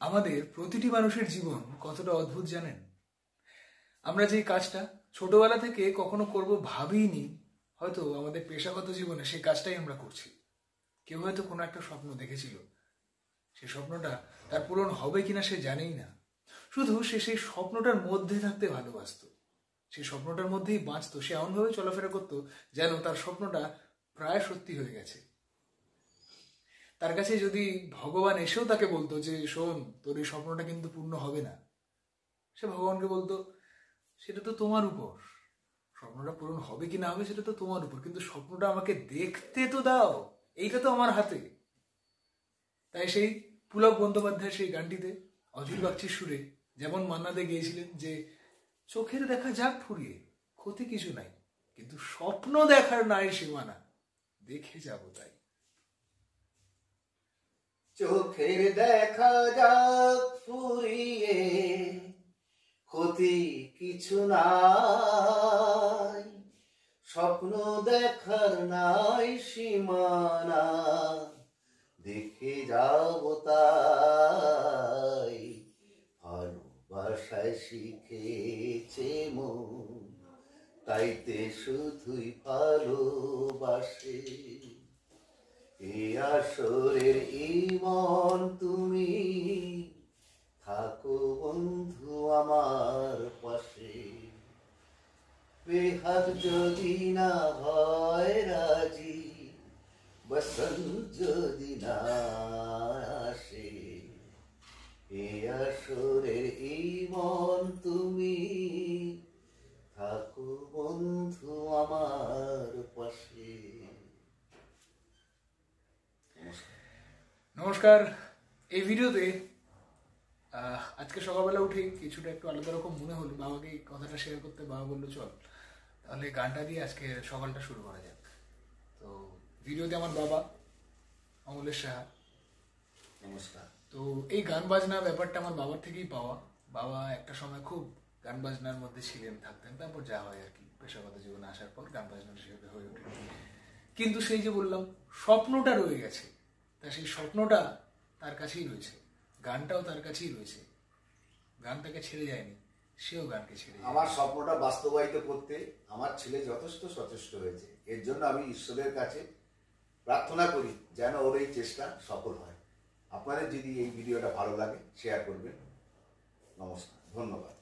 আমাদের প্রতিটি মানুষের জীবন কতটা অদ্ভুত জানেন? আমরা যে কাজটা ছোটবেলা থেকে কখনো করব ভাবিনি, হয়তো আমাদের পেশাগত জীবনে সেই কাজটাই আমরা করছি। কেউ হয়তো কোনো একটা স্বপ্ন দেখেছিল, সেই স্বপ্নটা তার পূরণ হবে কিনা সে জানেই না, শুধু সে সেই স্বপ্নটার মধ্যে থাকতে ভালোবাসতো, সেই স্বপ্নটার মধ্যেই বাঁচতো, সে এমনভাবে চলাফেরা করতো যেন তার স্বপ্নটা প্রায় সত্যি হয়ে গেছে। তার কাছে যদি ভগবান এসেও তাকে বলতো যে শোন, তোর এই স্বপ্নটা কিন্তু পূর্ণ হবে না, সে ভগবানকে বলতো সেটা তো তোমার উপর, স্বপ্নটা পূরণ হবে কি না হবে সেটা তো তোমার উপর, কিন্তু স্বপ্নটা আমাকে দেখতে তো দাও, এইটা তো আমার হাতে। তাই সেই পুলক বন্দ্যোপাধ্যায়ের সেই গানটিতে অধীর বাগচির সুরে যেমন মান্না দে গিয়েছিলেন যে চোখের দেখা যাক ফুরিয়ে, ক্ষতি কিছু নাই, কিন্তু স্বপ্ন দেখার নাই সীমানা, দেখে যাবো তাই। চোখের দেখা যাক ফুরিয়ে, ক্ষতি কিছু নাই, স্বপ্ন দেখার নাই সীমানা, দেখে যাব তাই। ভালোবাসায় শিখেছে মন, তাইতে শুধুই ভালোবাসে। এই আসরের ইমন তুমি, থাকো বন্ধু আমার পাশে। বেহাত যদি না হয় রাজি, বসন্ত যদি না আসে, এই আসরের ইমন তুমি, থাকো বন্ধু আমার পাশে। নমস্কার। এই ভিডিওতে আজকে সকালবেলা উঠেই কিছুটা একটু আলাদা রকম মনে হলো, বাবাকে এই কথাটা শেয়ার করতে। বাবা বললো চল তাহলে গানটা দিয়ে আজকে সকালটা শুরু করা যাক। তো ভিডিওতে আমার বাবা অমলেশ সাহা। নমস্কার। তো এই গান বাজনা ব্যাপারটা আমার বাবার থেকেই পাওয়া। বাবা একটা সময় খুব গান বাজনার মধ্যে ছিলেন, থাকতেন, তারপর যা হয় আর কি, পেশাগত জীবনে আসার পর গান বাজনার হিসেবে হয়ে ওঠে। কিন্তু সেই যে বললাম স্বপ্নটা রয়ে গেছে, তা সেই স্বপ্নটা তার কাছেই রয়েছে, গানটাও তার কাছেই রয়েছে, গান তাকে ছেড়ে যায়নি, সেও গানকে ছেড়ে যায়নি। আমার স্বপ্নটা বাস্তবায়িত করতে আমার ছেলে যথেষ্ট সচেষ্ট হয়েছে, এর জন্য আমি ঈশ্বরের কাছে প্রার্থনা করি যেন ওর এই চেষ্টা সফল হয়। আপনাদের যদি এই ভিডিওটা ভালো লাগে শেয়ার করবেন। নমস্কার, ধন্যবাদ।